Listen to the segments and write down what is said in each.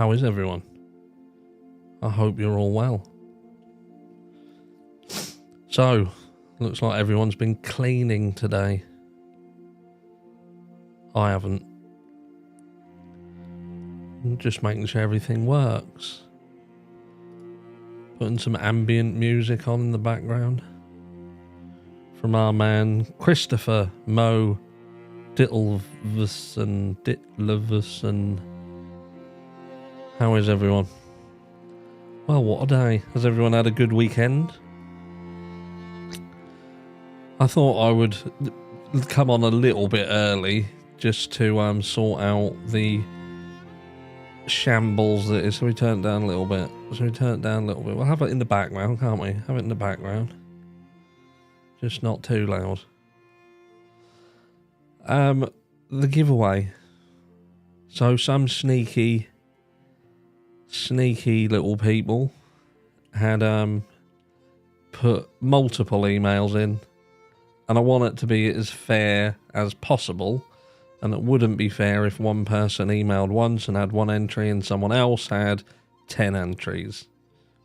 How is everyone? I hope you're all well. So, looks like everyone's been cleaning today. I haven't. I'm just making sure everything works. Putting some ambient music on in the background. From our man, Christopher Mo Dittlevison. How is everyone? Well, what a day. Has everyone had a good weekend? I thought I would come on a little bit early just to sort out the shambles that is. So we turn it down a little bit. We'll have it in the background, can't we? Have it in the background. Just not too loud. The giveaway. So some sneaky little people had put multiple emails in, and I want it to be as fair as possible, and it wouldn't be fair if one person emailed once and had one entry and someone else had 10 entries.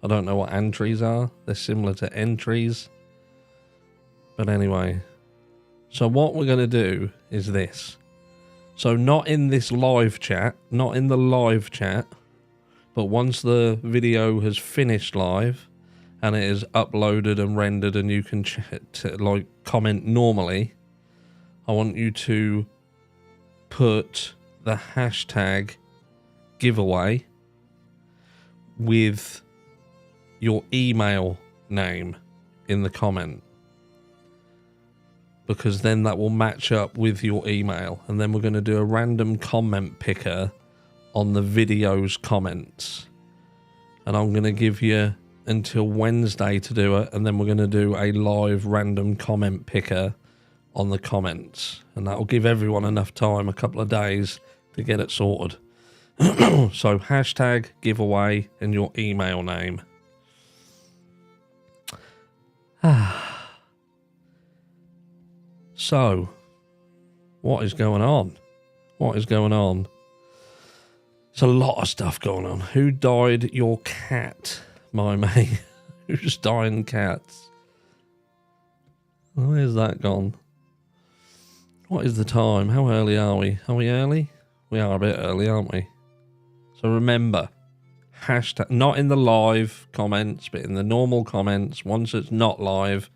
I don't know what entries are. They're similar to entries. But anyway, so what we're going to do is this. So not in this live chat, not in the live chat, but once the video has finished live and it is uploaded and rendered and you can like comment normally, I want you to put the hashtag giveaway with your email name in the comment, because then that will match up with your email, and then we're going to do a random comment picker on the video's comments, and I'm going to give you until Wednesday to do it, and then we're going to do a live random comment picker on the comments, and that will give everyone enough time, a couple of days, to get it sorted. So hashtag giveaway and your email name. So what is going on? It's a lot of stuff going on. Who died your cat, my mate? Who's dying cats? Where's that gone? What is the time? How early are we? Are we early? We are a bit early, aren't we? So remember, hashtag, not in the live comments, but in the normal comments, once it's not live,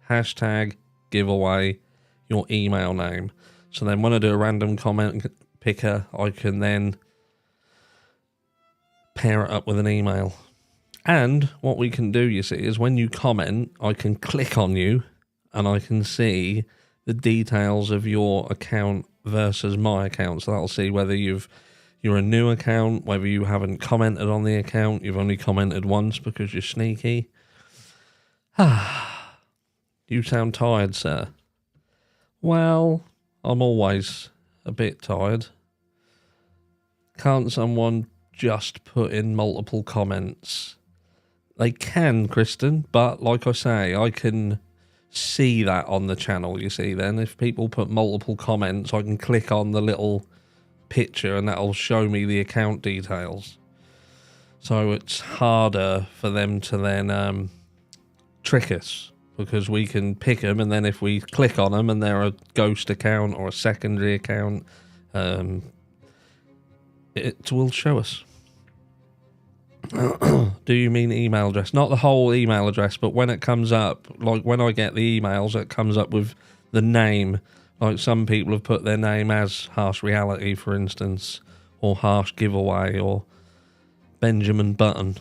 hashtag giveaway your email name. So then when I do a random comment picker, I can then pair it up with an email. And what we can do, you see, is when you comment, I can click on you and I can see the details of your account versus my account. So that'll see whether you're a new account, whether you haven't commented on the account, you've only commented once because you're sneaky. You sound tired, sir. Well, I'm always a bit tired. Can't someone just put in multiple comments? They can, Kristen, but like I say, I can see that on the channel, you see then. If people put multiple comments, I can click on the little picture and that'll show me the account details. So it's harder for them to then trick us, because we can pick them, and then if we click on them and they're a ghost account or a secondary account, it will show us. Do you mean email address? Not the whole email address, but when it comes up, like when I get the emails, it comes up with the name. Like some people have put their name as Harsh Reality, for instance, or Harsh Giveaway, or Benjamin Button.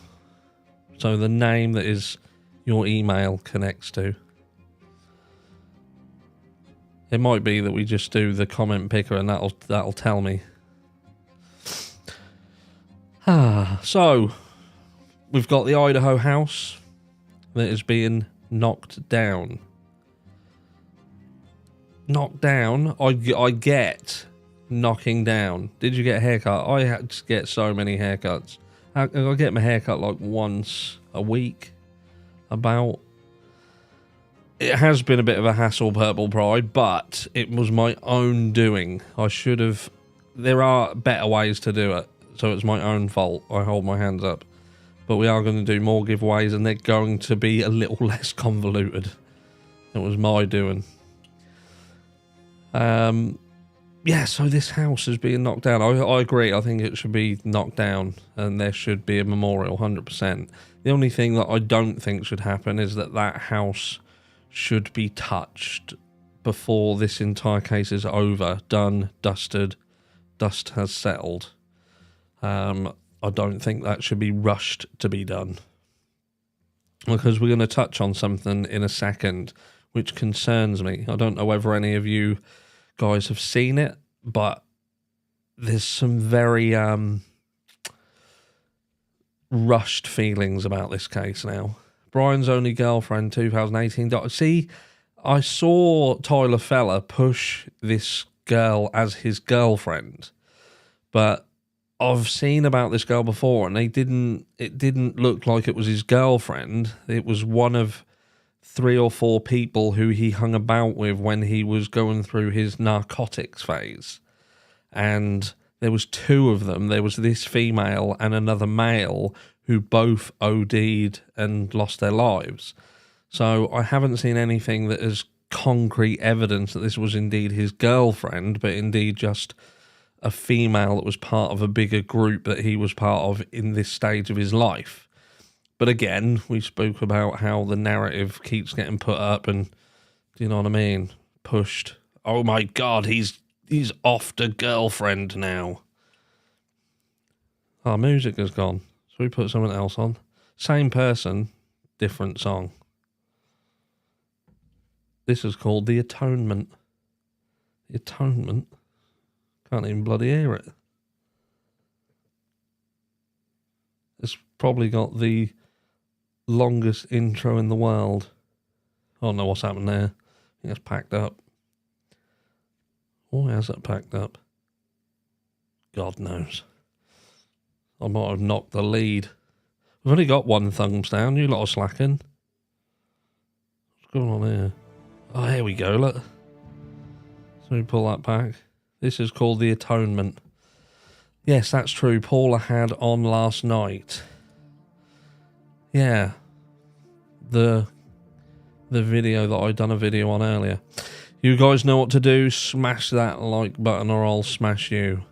So the name that is your email connects to. It might be that we just do the comment picker and that'll tell me. So we've got the Idaho house that is being knocked down. Knocked down? I get knocking down. Did you get a haircut? I had to get so many haircuts. I get my haircut like once a week. About. It has been a bit of a hassle, Purple Pride, but it was my own doing. I should have. There are better ways to do it. so it's my own fault. I hold my hands up. But we are going to do more giveaways, and they're going to be a little less convoluted. It was my doing. Yeah, so this house is being knocked down. I agree. I think it should be knocked down, and there should be a memorial, 100%. The only thing that I don't think should happen is that house should be touched before this entire case is over, done, dusted, dust has settled. I don't think that should be rushed to be done, because we're going to touch on something in a second which concerns me. I don't know whether any of you guys have seen it, but there's some very rushed feelings about this case now. Brian's only girlfriend, 2018. See, I saw Tyler Feller push this girl as his girlfriend, but I've seen about this girl before, and it didn't look like it was his girlfriend. It was one of 3 or 4 people who he hung about with when he was going through his narcotics phase. And there was 2 of them. There was this female and another male who both OD'd and lost their lives. So I haven't seen anything that is concrete evidence that this was indeed his girlfriend, but indeed just a female that was part of a bigger group that he was part of in this stage of his life. But again, we spoke about how the narrative keeps getting put up and, do you know what I mean, pushed. Oh my God, he's off to girlfriend now. Our music has gone, so we put something else on. Same person, different song. This is called The Atonement. The Atonement? Can't even bloody hear it. It's probably got the longest intro in the world. I don't know what's happened there. I think it's packed up. Why has it packed up? God knows. I might have knocked the lead. We've only got 1 thumbs down. You lot are slacking. What's going on here? Oh, here we go, look. So we pull that back. This is called The Atonement. Yes, that's true. Paula had on last night. Yeah. The video that I done a video on earlier. You guys know what to do. Smash that like button or I'll smash you.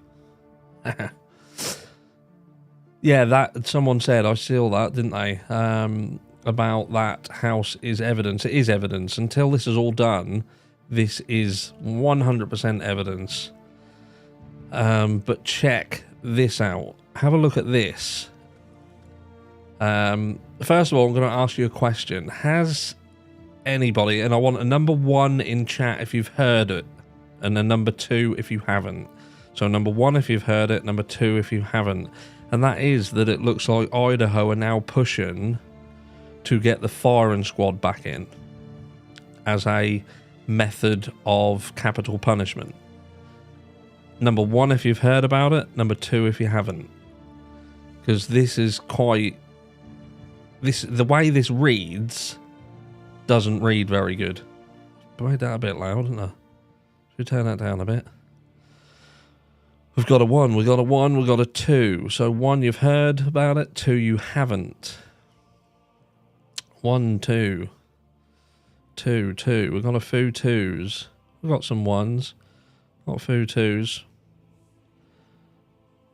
Yeah, that someone said, I saw that, didn't they? About that house is evidence. It is evidence. Until this is all done, this is 100% evidence. But check this out. Have a look at this. First of all, I'm going to ask you a question. Has anybody, and I want a number 1 in chat if you've heard it, and a number 2 if you haven't. So number 1 if you've heard it, number 2 if you haven't. And that is that it looks like Idaho are now pushing to get the firing squad back in as a method of capital punishment. Number 1 if you've heard about it, number 2 if you haven't. Because this is quite... the way this reads doesn't read very good. I made that a bit loud, didn't I? Should we turn that down a bit? We've got a 1, we've got a 1, we've got a 2. So 1 you've heard about it, 2 you haven't. 1, 2. 2, 2. We've got a few 2s. We've got some 1s. Got a few 2s.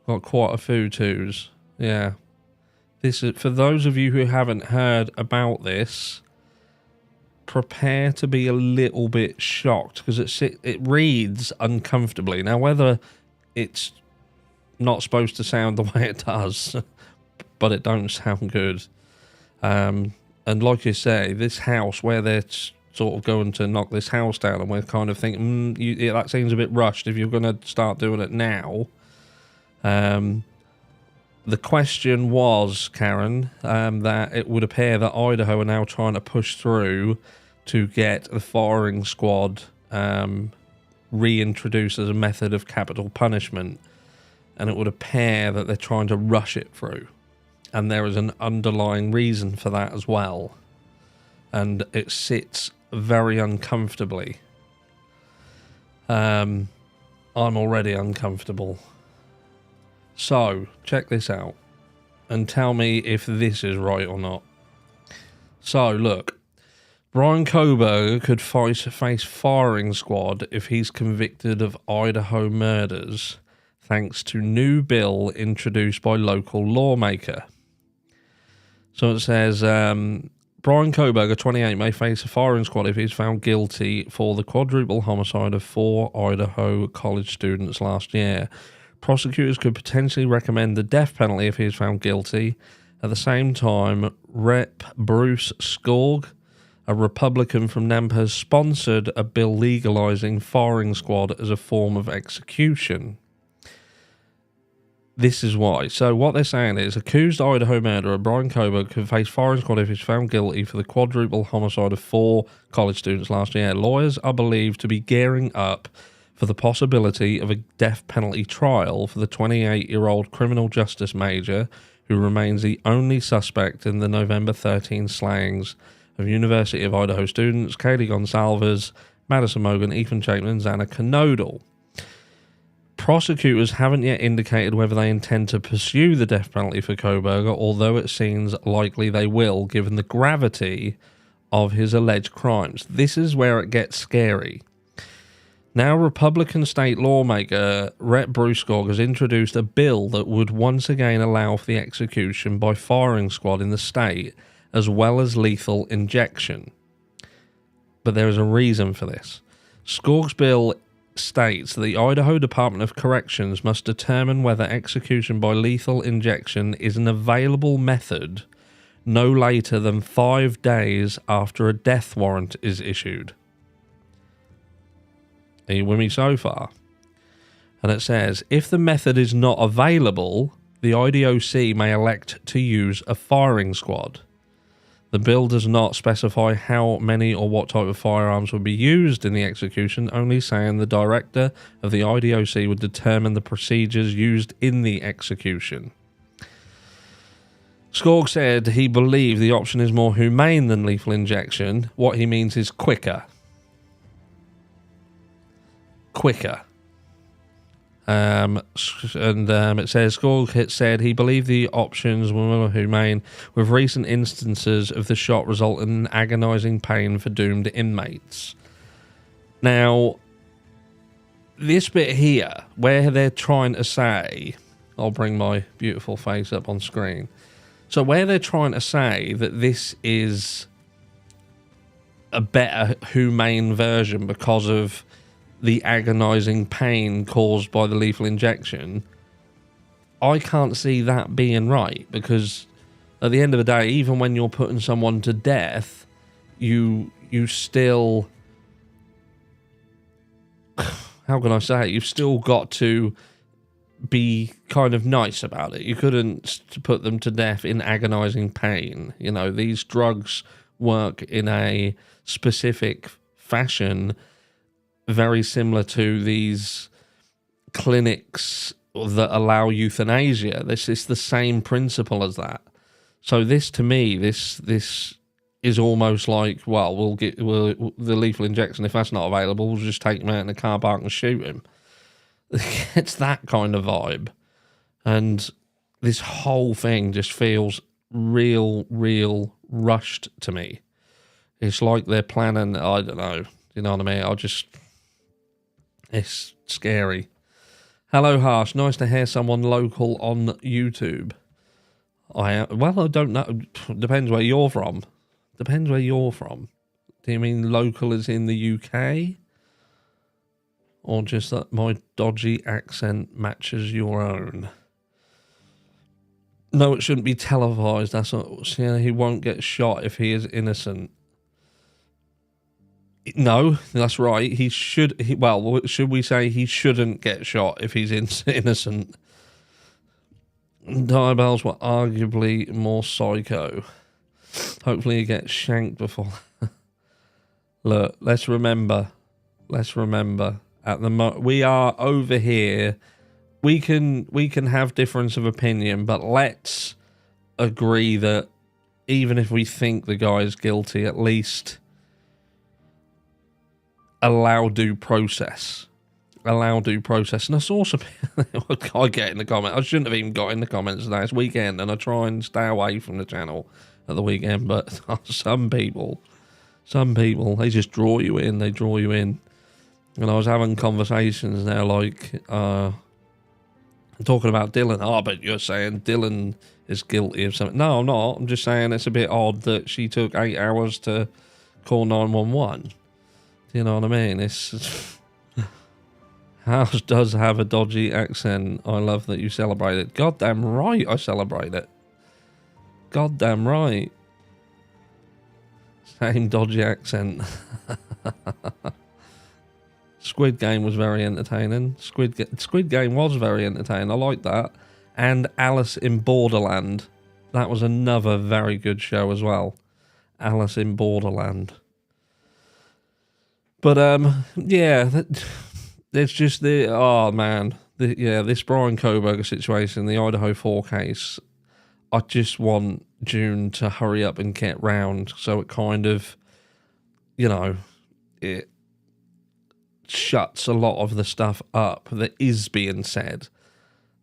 Got quite a few 2s. Yeah. This is, for those of you who haven't heard about this, prepare to be a little bit shocked, because it reads uncomfortably. Now, whether it's not supposed to sound the way it does, but it don't sound good. And like you say, this house where they're sort of going to knock this house down, and we're kind of thinking, yeah, that seems a bit rushed if you're going to start doing it now. The question was, Karen, that it would appear that Idaho are now trying to push through to get the firing squad reintroduced as a method of capital punishment, and it would appear that they're trying to rush it through, and there is an underlying reason for that as well, and it sits very uncomfortably. I'm already uncomfortable. So, check this out and tell me if this is right or not. So, look, Bryan Kohberger could face firing squad if he's convicted of Idaho murders, thanks to new bill introduced by local lawmaker. So it says, Bryan Kohberger, 28, may face a firing squad if he's found guilty for the quadruple homicide of 4 Idaho college students last year. Prosecutors could potentially recommend the death penalty if he is found guilty. At the same time, Rep. Bruce Skorg, a Republican from Nampa, has sponsored a bill legalizing firing squad as a form of execution. This is why. So what they're saying is, accused Idaho murderer Bryan Kohberger could face firing squad if he's found guilty for the quadruple homicide of 4 college students last year. Lawyers are believed to be gearing up for the possibility of a death penalty trial for the 28-year-old criminal justice major who remains the only suspect in the November 13 slayings of University of Idaho students Kaylee Gonsalves, Madison Mogan, Ethan Chapman, and Xana Knodel. Prosecutors haven't yet indicated whether they intend to pursue the death penalty for Kohberger, although it seems likely they will, given the gravity of his alleged crimes. This is where it gets scary. Now, Republican state lawmaker Rep. Bruce Skorg has introduced a bill that would once again allow for the execution by firing squad in the state, as well as lethal injection. But there is a reason for this. Skorg's bill states that the Idaho Department of Corrections must determine whether execution by lethal injection is an available method no later than 5 days after a death warrant is issued. Are you with me so far? And it says, if the method is not available, the IDOC may elect to use a firing squad. The bill does not specify how many or what type of firearms will be used in the execution, only saying the director of the IDOC would determine the procedures used in the execution. Skorg said he believed the option is more humane than lethal injection. What he means is quicker. It says Skorg said he believed the options were more humane, with recent instances of the shot resulting in agonizing pain for doomed inmates. Now, this bit here, where they're trying to say, I'll bring my beautiful face up on screen. So where they're trying to say that this is a better humane version because of the agonizing pain caused by the lethal injection, I can't see that being right, because at the end of the day, even when you're putting someone to death, you still, how can I say it? You've still got to be kind of nice about it. You couldn't put them to death in agonizing pain. You know, these drugs work in a specific fashion, very similar to these clinics that allow euthanasia. This is the same principle as that. So this, to me, this is almost like, well, we'll get the lethal injection. If that's not available, we'll just take him out in the car park and shoot him. It's that kind of vibe. And this whole thing just feels real rushed to me. It's like they're planning, I don't know, you know what I mean? It's scary. Hello, Harsh. Nice to hear someone local on YouTube. I don't know. Depends where you're from. Do you mean local as in the UK? Or just that my dodgy accent matches your own? No, it shouldn't be televised. That's not. He won't get shot if he is innocent. No, that's right. He should. Should we say he shouldn't get shot if he's innocent? Diabells were arguably more psycho. Hopefully he gets shanked before. Look, let's remember. At the we are over here. We can have difference of opinion, but let's agree that even if we think the guy is guilty, at least allow due process. allow due process. And I saw some I get in the comments. I shouldn't have even got in the comments today. It's weekend, and I try and stay away from the channel at the weekend. But some people, they just draw you in. They draw you in. And I was having conversations now, like talking about Dylan. Oh, but you're saying Dylan is guilty of something. No, I'm not. I'm just saying it's a bit odd that she took 8 hours to call 911. You know what I mean? It's House does have a dodgy accent. I love that you celebrate it. Goddamn right I celebrate it. Goddamn right. Same dodgy accent. Squid Game was very entertaining. Squid Game was very entertaining. I like that. And Alice in Borderland. That was another very good show as well. Alice in Borderland. But yeah, there's just the this Bryan Kohberger situation, the Idaho 4 case. I just want June to hurry up and get round, so it kind of, you know, it shuts a lot of the stuff up that is being said.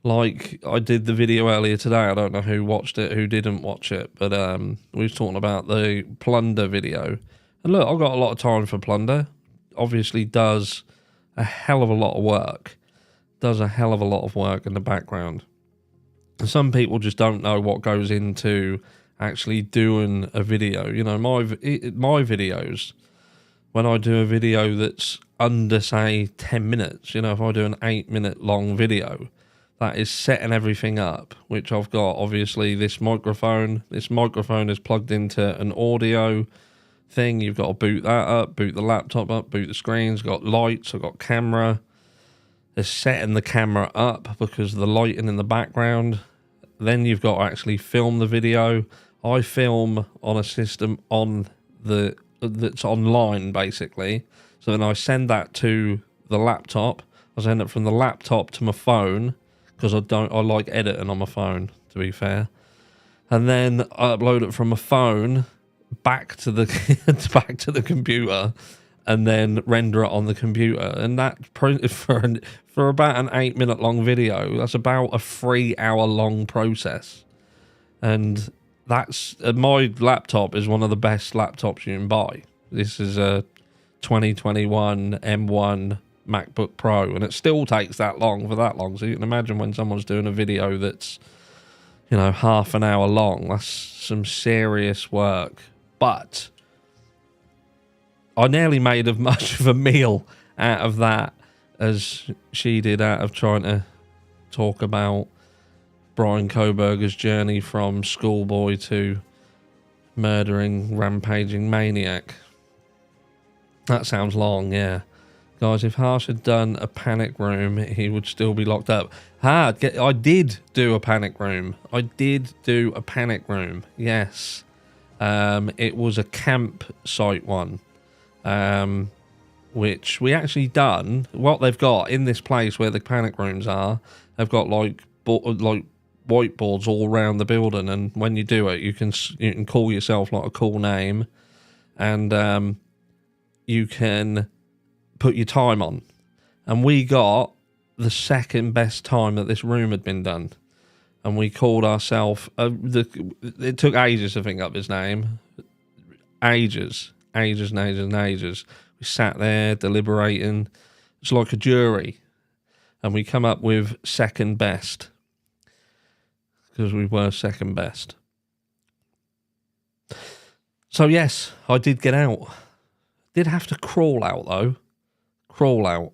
Like I did the video earlier today. I don't know who watched it, who didn't watch it, but we was talking about the Plunder video. And look, I've got a lot of time for Plunder. Obviously does a hell of a lot of work. Does a hell of a lot of work in the background. And some people just don't know what goes into actually doing a video. You know, my videos, when I do a video that's under, say, 10 minutes, you know, if I do an 8-minute long video, that is setting everything up, which I've got, obviously, this microphone. This microphone is plugged into an audio thing. You've got to boot that up, boot the laptop up, boot the screens. Got lights, I've got camera. It's setting the camera up because of the lighting in the background. Then you've got to actually film the video. I film on a system that's online, basically. So then I send that to the laptop. I send it from the laptop to my phone because I like editing on my phone, to be fair. And then I upload it from my phone back to the computer, and then render it on the computer. And that for about an 8-minute long video, that's about a 3-hour long process. And that's my laptop is one of the best laptops you can buy. This is a 2021 M1 MacBook Pro, and it still takes that long for that long. So you can imagine when someone's doing a video that's, you know, half an hour long, that's some serious work. But I nearly made as much of a meal out of that as she did out of trying to talk about Bryan Kohberger's journey from schoolboy to murdering, rampaging maniac. That sounds long, yeah. Guys, if Harsh had done a panic room, he would still be locked up. I did do a panic room. Yes. It was a campsite one, which we actually done. What they've got in this place where the panic rooms are, they've got like whiteboards all around the building, and when you do it, you can call yourself like a cool name, and you can put your time on. And we got the second best time that this room had been done. And we called ourselves, it took ages to think up his name. Ages. We sat there deliberating. It's like a jury. And we come up with second best. Because we were second best. So yes, I did get out. Did have to crawl out though. Crawl out.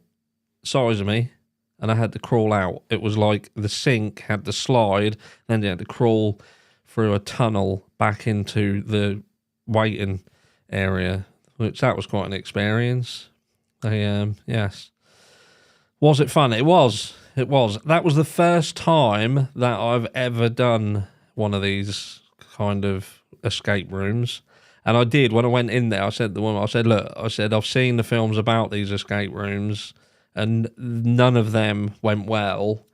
Size of me. And I had to crawl out. It was like the sink had to slide, then you had to crawl through a tunnel back into the waiting area, which that was quite an experience. Yes. Was it fun? It was. That was the first time that I've ever done one of these kind of escape rooms. And I did, when I went in there, I said to the woman, look, I've seen the films about these escape rooms, and none of them went well,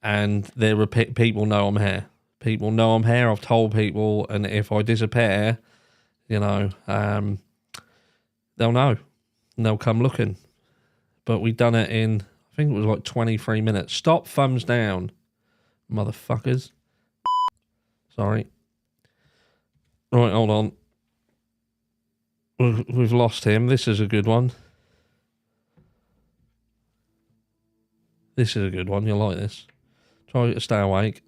and there were people know I'm here. People know I'm here. I've told people, and if I disappear, you know, they'll know, and they'll come looking. But we done it in, I think it was like 23 minutes. Stop, thumbs down, motherfuckers. Sorry. Right, hold on. We've lost him. This is a good one. This is a good one. You'll like this. Try to stay awake.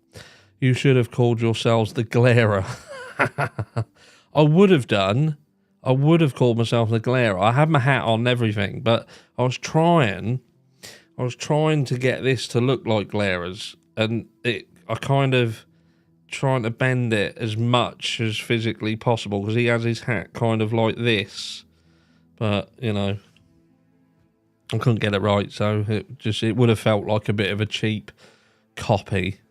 You should have called yourselves the Glarer. I would have done. I would have called myself the Glarer. I had my hat on and everything, but I was trying to get this to look like Glarers, and I kind of trying to bend it as much as physically possible because he has his hat kind of like this, but you know, I couldn't get it right, so it would have felt like a bit of a cheap copy.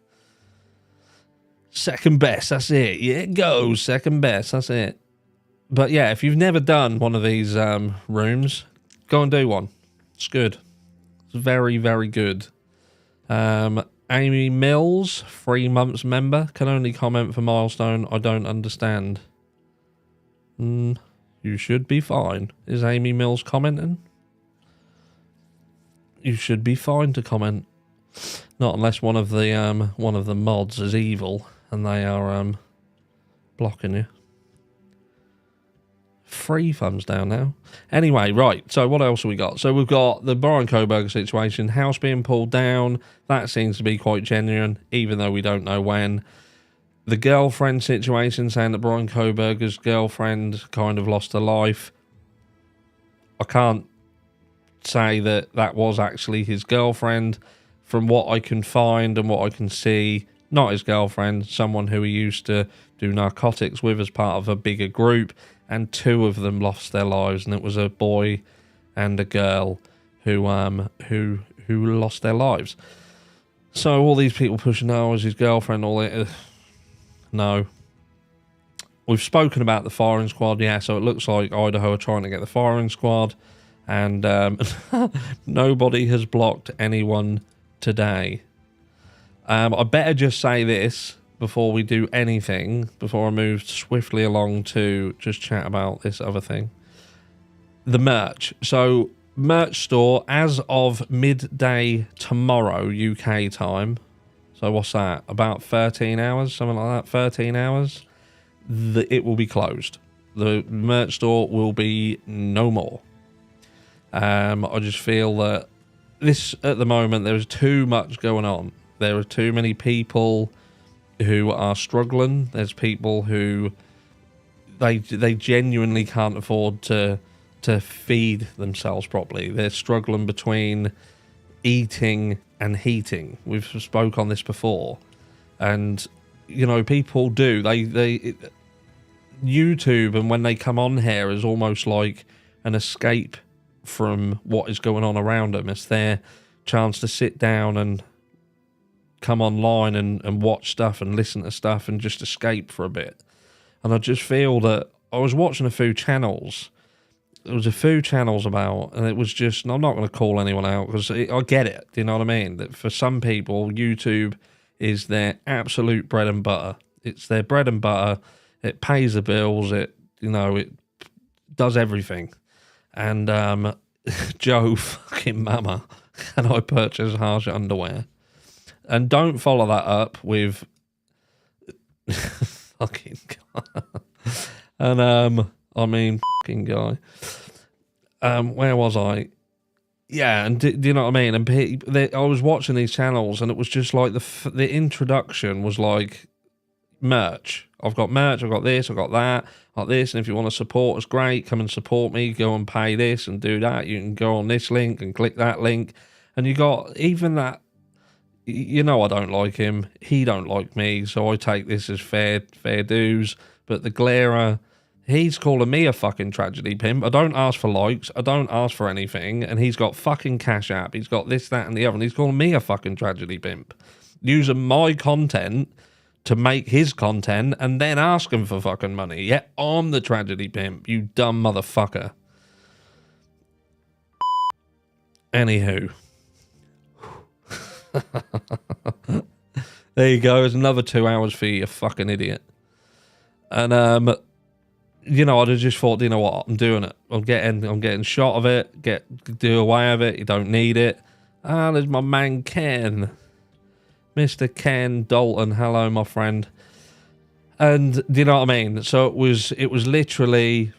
Second best, that's it. Yeah, it goes. Second best, that's it. But yeah, if you've never done one of these rooms, go and do one. It's good. It's very, very good. Amy Mills, 3 months member, can only comment for milestone. I don't understand. You should be fine. Is Amy Mills commenting? You should be fine to comment. Not unless one of the mods is evil and they are blocking you. 3 thumbs down now. Anyway, right. So what else have we got? So we've got the Bryan Kohberger situation. House being pulled down. That seems to be quite genuine, even though we don't know when. The girlfriend situation, saying that Bryan Kohberger's girlfriend kind of lost her life. I can't say that that was actually his girlfriend. From what I can find and what I can see, not his girlfriend, someone who he used to do narcotics with as part of a bigger group, and 2 of them lost their lives, and it was a boy and a girl who lost their lives. So all these people pushing, oh, it was his girlfriend, all that. No. We've spoken about the firing squad, yeah, so it looks like Idaho are trying to get the firing squad, and nobody has blocked anyone today. I better just say this before we do anything, before I move swiftly along to just chat about this other thing. The merch. So, merch store as of midday tomorrow, UK time. So what's that? About 13 hours? Something like that? 13 hours? It will be closed. The merch store will be no more. I just feel that this, at the moment, there's too much going on. There are too many people who are struggling. There's people who they genuinely can't afford to feed themselves properly. They're struggling between eating and heating. We've spoke on this before, and you know, people do YouTube, and when they come on here, is almost like an escape from what is going on around them. It's their chance to sit down and come online and watch stuff and listen to stuff and just escape for a bit. And I just feel that I was watching a few channels. There was a few channels about, and it was just, I'm not going to call anyone out because I get it. Do you know what I mean? That for some people, YouTube is their absolute bread and butter. It's their bread and butter. It pays the bills. It does everything. And Joe fucking mama, can I purchase harsh underwear? And don't follow that up with fucking guy. And I mean fucking guy. Where was I? Yeah, and do you know what I mean? And I was watching these channels, and it was just like the introduction was like merch. I've got merch. I've got this. I've got that. Like this. And if you want to support us, great. Come and support me. Go and pay this and do that. You can go on this link and click that link. And you got even that. You know, I don't like him. He don't like me. So I take this as fair dues. But the Glarer, he's calling me a fucking tragedy pimp. I don't ask for likes. I don't ask for anything. And he's got fucking Cash App. He's got this, that, and the other. And he's calling me a fucking tragedy pimp. Using my content to make his content and then asking for fucking money. Yeah, I'm the tragedy pimp, you dumb motherfucker. Anywho. There you go. There's another 2 hours for you fucking idiot. And you know, I'd have just thought, you know what, I'm doing it. I'm getting shot of it. Do away with it. You don't need it. Ah, there's my man Ken. Mr. Ken Dalton. Hello, my friend. And do you know what I mean? So it was literally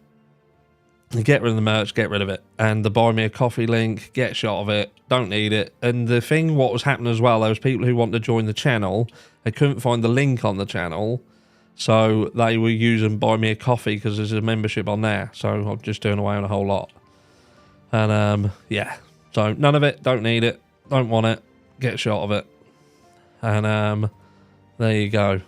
get rid of the merch, get rid of it. And the buy me a coffee link, get shot of it, don't need it. And the thing, what was happening as well, there was people who wanted to join the channel. They couldn't find the link on the channel. So they were using buy me a coffee because there's a membership on there. So I'm just doing away with a whole lot. And yeah, so none of it, don't need it, don't want it, get shot of it. And there you go.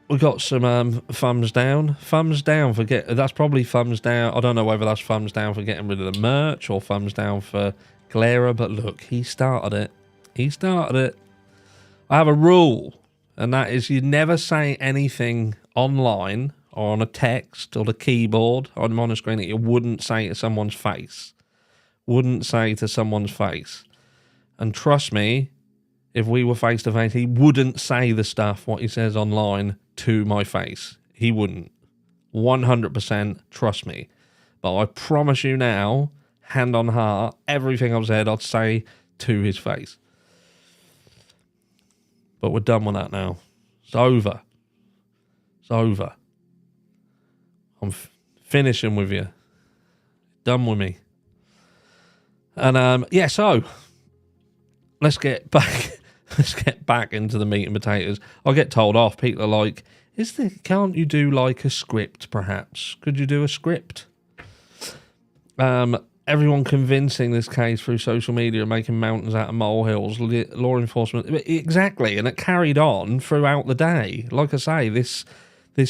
We got some thumbs down. Thumbs down for that's probably thumbs down. I don't know whether that's thumbs down for getting rid of the merch or thumbs down for Lyra, but look, he started it. He started it. I have a rule, and that is you never say anything online or on a text or the keyboard or on the monitor screen that you wouldn't say to someone's face. Wouldn't say to someone's face. And trust me, if we were face to face, he wouldn't say the stuff what he says online to my face. He wouldn't. 100% trust me. But I promise you now, hand on heart, everything I've said I'd say to his face. But we're done with that now. It's over. It's over. I'm finishing with you. Done with me. And yeah, so let's get back. Let's get back into the meat and potatoes. I get told off. People are like, can't you do like a script perhaps? Could you do a script? Everyone convincing this case through social media and making mountains out of molehills, law enforcement. Exactly. And it carried on throughout the day. Like I say, this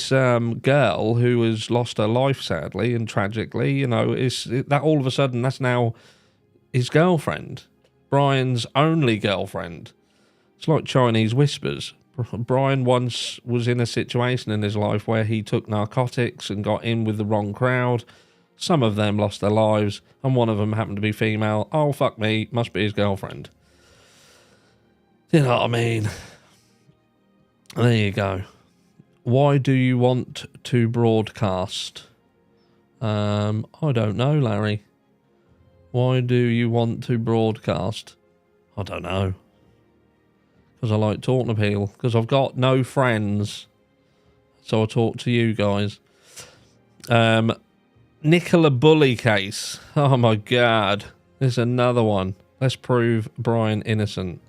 girl who has lost her life sadly and tragically, you know, that all of a sudden that's now his girlfriend. Bryan's only girlfriend. It's like Chinese whispers. Bryan once was in a situation in his life where he took narcotics and got in with the wrong crowd. Some of them lost their lives, and one of them happened to be female. Oh, fuck me, must be his girlfriend. You know what I mean? There you go. Why do you want to broadcast? I don't know, Larry. Why do you want to broadcast? I don't know. Because I like talking to people. Because I've got no friends. So I talk to you guys. Nicola Bully case. Oh my God. There's another one. Let's prove Bryan innocent.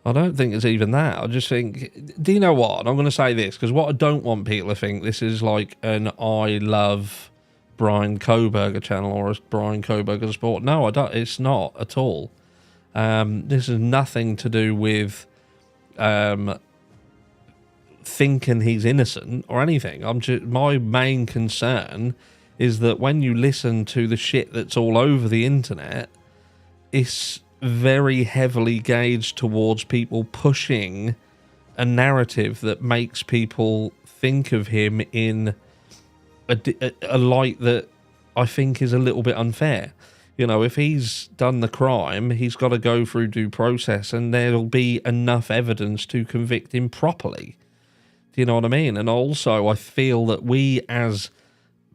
I don't think it's even that. I just think... Do you know what? I'm going to say this. Because what I don't want people to think, this is like an I love Bryan Kohberger channel or a Bryan Kohberger sport. No, I don't. It's not at all. This has nothing to do with thinking he's innocent or anything. My main concern is that when you listen to the shit that's all over the internet, it's very heavily gauged towards people pushing a narrative that makes people think of him in a light that I think is a little bit unfair. You know, if he's done the crime, he's got to go through due process and there'll be enough evidence to convict him properly. Do you know what I mean? And also, I feel that we as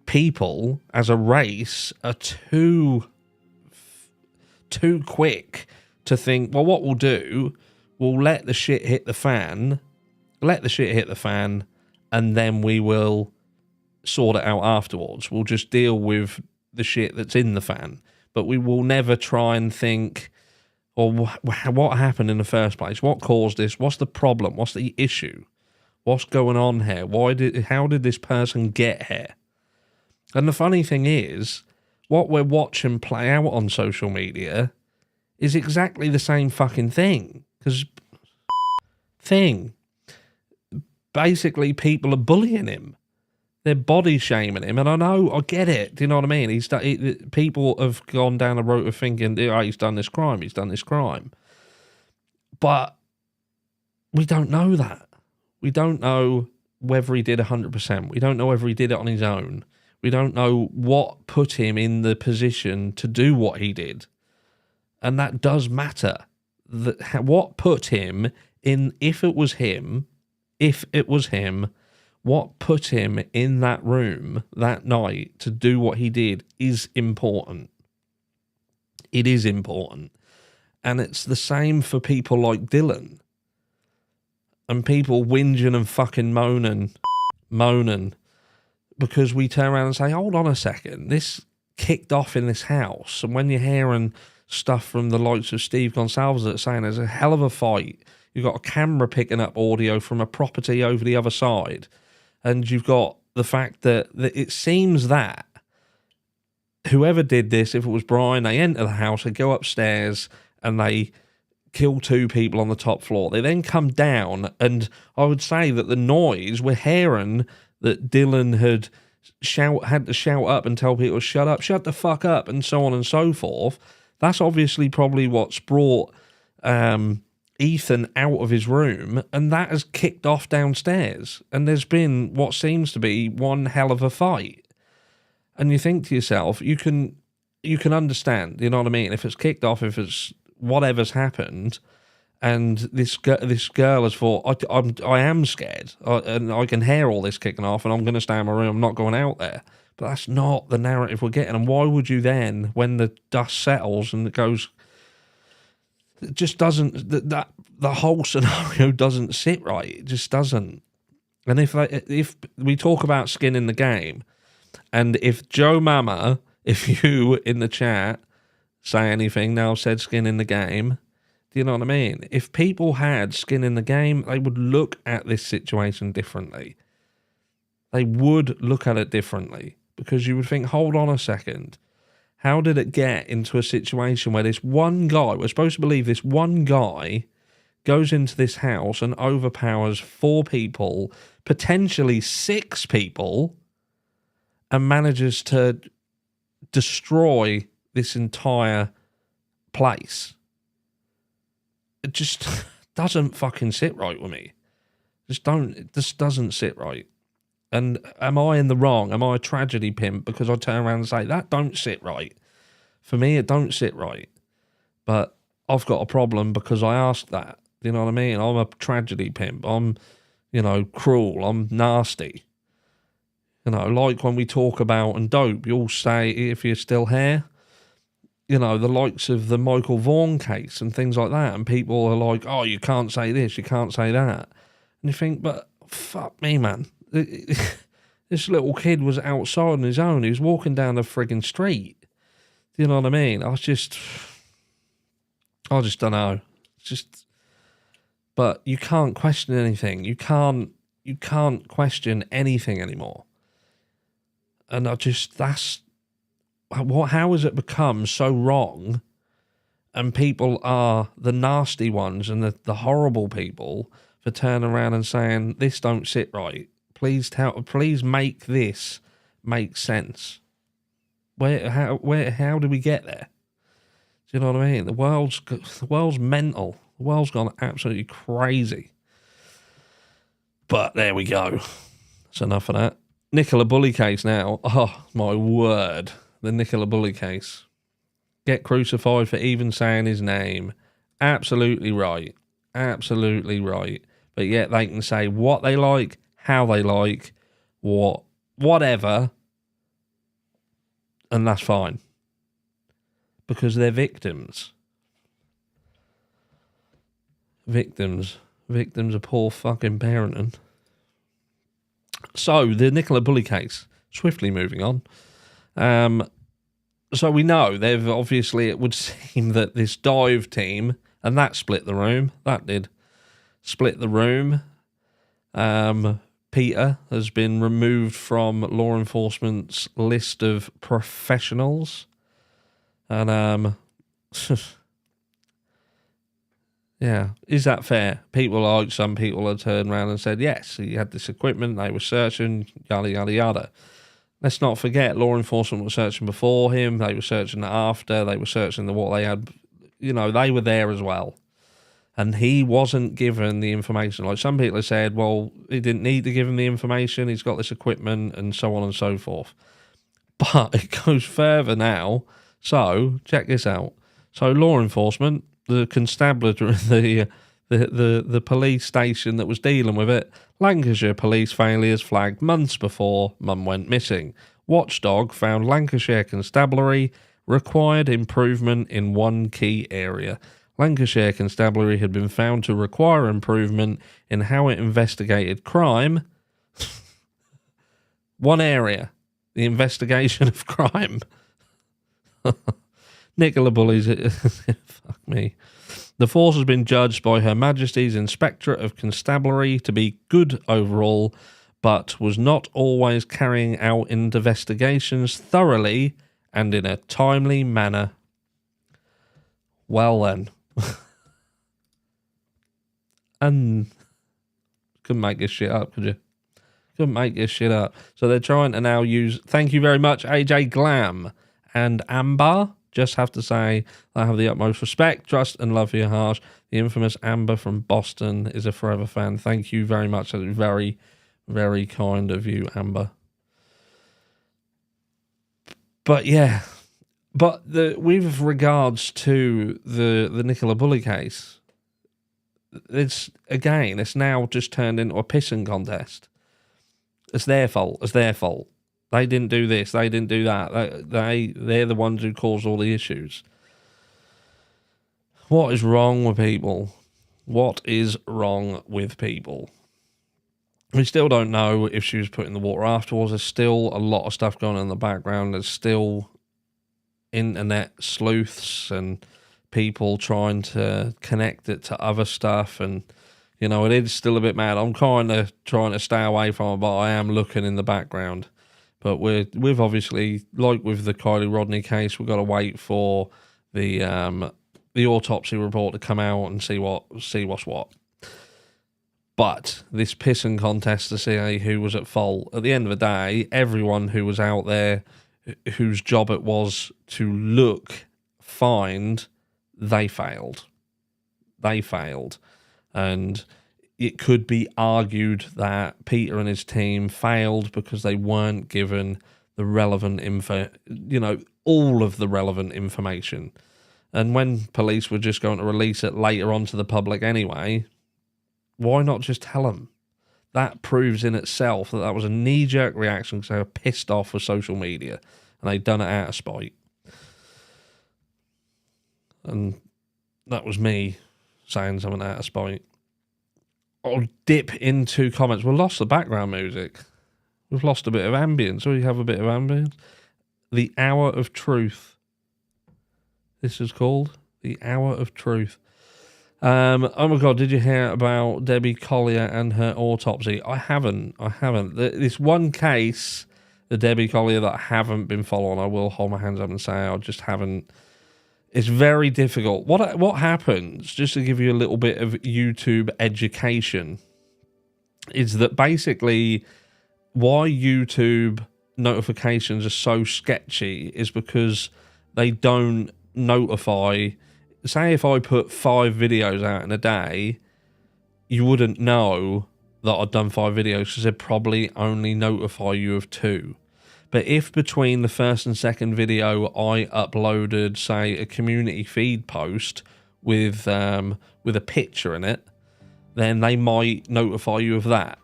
people, as a race, are too quick to think, well, what we'll do, we'll let the shit hit the fan, and then we will sort it out afterwards. We'll just deal with the shit that's in the fan. But we will never try and think, or what happened in the first place? What caused this? What's the problem? What's the issue? What's going on here? How did this person get here? And the funny thing is, what we're watching play out on social media is exactly the same fucking thing. Because basically people are bullying him. They're body shaming him, and I get it. Do you know what I mean? People have gone down the road of thinking, oh, he's done this crime. But we don't know that. We don't know whether he did 100%. We don't know whether he did it on his own. We don't know what put him in the position to do what he did. And that does matter. What put him in, if it was him, what put him in that room that night to do what he did is important. It is important. And it's the same for people like Dylan. And people whinging and fucking moaning. Because we turn around and say, hold on a second, this kicked off in this house. And when you're hearing stuff from the likes of Steve Gonsalves that are saying there's a hell of a fight, you've got a camera picking up audio from a property over the other side, and you've got the fact that it seems that whoever did this, if it was Brian, they enter the house, they go upstairs, and they kill 2 people on the top floor. They then come down, and I would say that the noise, we're hearing that Dylan had to shout up and tell people, shut the fuck up, and so on and so forth. That's obviously probably what's brought Ethan out of his room, and that has kicked off downstairs. And there's been what seems to be one hell of a fight. And you think to yourself, you can understand, you know what I mean? If it's kicked off, if it's whatever's happened, and this girl has thought, I am scared, and I can hear all this kicking off, and I'm going to stay in my room, I'm not going out there. But that's not the narrative we're getting. And why would you then, when the dust settles and it goes, it just doesn't, that the whole scenario doesn't sit right. It just doesn't. And if we talk about skin in the game, and if Joe Mama, if you in the chat say anything now said skin in the game, do you know what I mean? If people had skin in the game, they would look at this situation differently. They would look at it differently. Because you would think, hold on a second, how did it get into a situation where this one guy, we're supposed to believe this one guy, goes into this house and overpowers 4 people, potentially 6 people, and manages to destroy this entire place? It just doesn't fucking sit right with me. It just doesn't sit right. And am I in the wrong? Am I a tragedy pimp because I turn around and say, that don't sit right? For me, it don't sit right. But I've got a problem because I asked that. You know what I mean? I'm a tragedy pimp. I'm, cruel. I'm nasty. Like when we talk about and dope, you'll say, if you're still here, the likes of the Michael Vaughan case and things like that. And people are like, oh, you can't say this, you can't say that. And you think, but fuck me, man. This little kid was outside on his own. He was walking down the frigging street. Do you know what I mean? I just don't know. But you can't question anything. You can't question anything anymore. And how has it become so wrong? And people are the nasty ones and the horrible people for turning around and saying, this don't sit right. Please make this make sense. How do we get there? Do you know what I mean? The world's mental. The world's gone absolutely crazy. But there we go. That's enough of that. Nicola Bully case now. Oh, my word. The Nicola Bully case. Get crucified for even saying his name. Absolutely right. Absolutely right. But yet they can say what they like, how they like, whatever, and that's fine. Because they're victims. Victims of poor fucking parenting. So, the Nicola Bully case. Swiftly moving on. So we know they've obviously, it would seem that this dive team, and that split the room. That did split the room. Peter has been removed from law enforcement's list of professionals. And, yeah, is that fair? Some people have turned around and said, yes, he had this equipment, they were searching, yada, yada, yada. Let's not forget, law enforcement were searching before him, they were searching after, they were searching what they had, they were there as well. And he wasn't given the information. Like some people have said, well, he didn't need to give him the information, he's got this equipment, and so on and so forth. But it goes further now. So, check this out. So, law enforcement, the constabulary, the police station that was dealing with it, Lancashire police failures flagged months before Mum went missing. Watchdog found Lancashire constabulary required improvement in one key area. Lancashire Constabulary had been found to require improvement in how it investigated crime. One area, the investigation of crime. Nicola bullies it. Fuck me. The force has been judged by Her Majesty's Inspectorate of Constabulary to be good overall, but was not always carrying out investigations thoroughly and in a timely manner. Well then. And couldn't make this shit up, could you? Couldn't make this shit up. So they're trying to now use... Thank you very much, AJ Glam and Amber. Just have to say, I have the utmost respect, trust, and love for your Harsh. The infamous Amber from Boston is a forever fan. Thank you very much. That is very, very kind of you, Amber. But yeah, but with regards to the Nicola Bully case, it's now just turned into a pissing contest. It's their fault. It's their fault. They didn't do this. They didn't do that. They're the ones who caused all the issues. What is wrong with people? What is wrong with people? We still don't know if she was put in the water afterwards. There's still a lot of stuff going on in the background. There's still internet sleuths and people trying to connect it to other stuff. And, you know, it is still a bit mad. I'm kind of trying to stay away from it, but I am looking in the background. But we've obviously, like with the Kylie Rodney case, we've got to wait for the autopsy report to come out and see what's what. But this pissing contest to see who was at fault, at the end of the day, everyone who was out there, whose job it was to look, find, they failed. They failed. And it could be argued that Peter and his team failed because they weren't given the relevant info, all of the relevant information. And when police were just going to release it later on to the public anyway, why not just tell them? That proves in itself that was a knee-jerk reaction because they were pissed off with social media and they'd done it out of spite. And that was me saying something out of spite. I'll dip into comments. We've lost the background music. We've lost a bit of ambience. We have a bit of ambience. The Hour of Truth. This is called The Hour of Truth. Oh my God, did you hear about Debbie Collier and her autopsy? I haven't. This one case, the Debbie Collier, that I haven't been following. I will hold my hands up and say I just haven't. It's very difficult. What happens, just to give you a little bit of YouTube education, is that basically why YouTube notifications are so sketchy is because they don't notify. Say if I put 5 videos out in a day, you wouldn't know that I'd done 5 videos because they'd probably only notify you of 2. But if between the first and second video I uploaded, say, a community feed post with a picture in it, then they might notify you of that.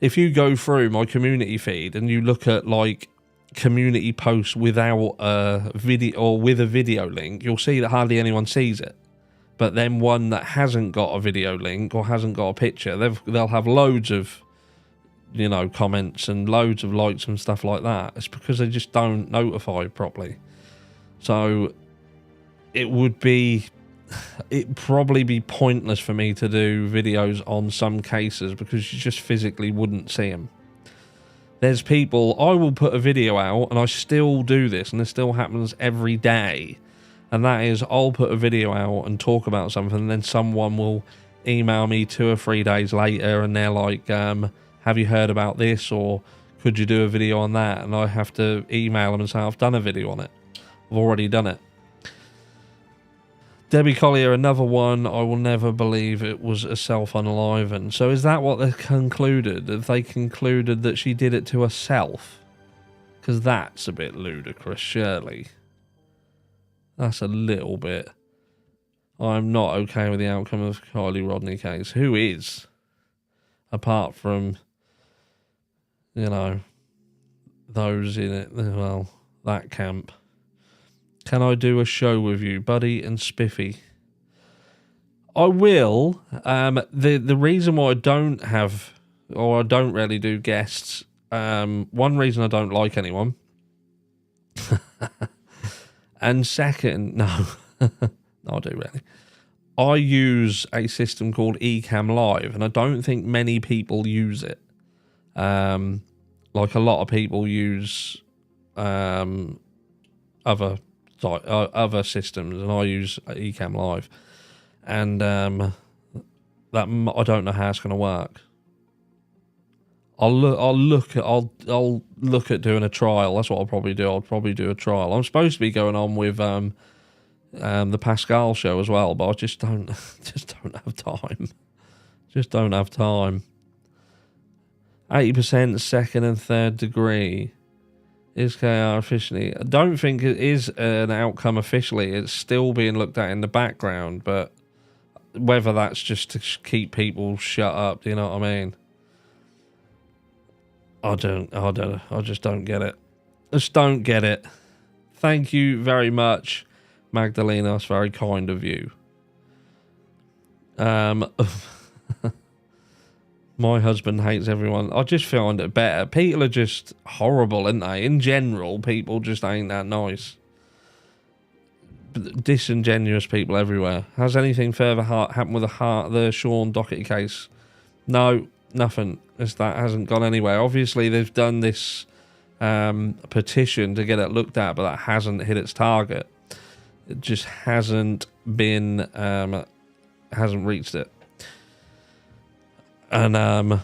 If you go through my community feed and you look at like community posts without a video or with a video link, you'll see that hardly anyone sees it. But then one that hasn't got a video link or hasn't got a picture, they'll have loads of comments and loads of likes and stuff like that. It's because they just don't notify properly. So it'd probably be pointless for me to do videos on some cases because you just physically wouldn't see them. There's people, I will put a video out, and I still do this, and this still happens every day, and that is I'll put a video out and talk about something, and then someone will email me 2 or 3 days later, and they're like, have you heard about this, or could you do a video on that? And I have to email them and say, I've done a video on it. I've already done it. Debbie Collier, another one, I will never believe it was a self-unaliving. So is that what they concluded? Have they concluded that she did it to herself? Because that's a bit ludicrous, surely. That's a little bit. I'm not okay with the outcome of Kylie Rodney case. Who is? Apart from, those in it, well, that camp. Can I do a show with you, Buddy and Spiffy? I will. The reason why I don't have, or I don't really do guests, one reason I don't like anyone. And second, no, I do really. I use a system called Ecamm Live, and I don't think many people use it. Like a lot of people use other systems, and I use Ecamm Live, and that I don't know how it's going to work. I'll look at doing a trial. That's what I'll probably do. I'll probably do a trial. I'm supposed to be going on with the Pascal show as well, but I just don't have time. Just don't have time. 80% second and third degree. Is KR officially? I don't think it is an outcome officially. It's still being looked at in the background, but whether that's just to keep people shut up, do you know what I mean? I just don't get it. Just don't get it. Thank you very much, Magdalena. That's very kind of you. My husband hates everyone. I just find it better. People are just horrible, aren't they? In general, people just ain't that nice. Disingenuous people everywhere. Has anything further happened with the Sean Doherty case? No, nothing. That hasn't gone anywhere. Obviously, they've done this petition to get it looked at, but that hasn't hit its target. It just hasn't been, hasn't reached it. And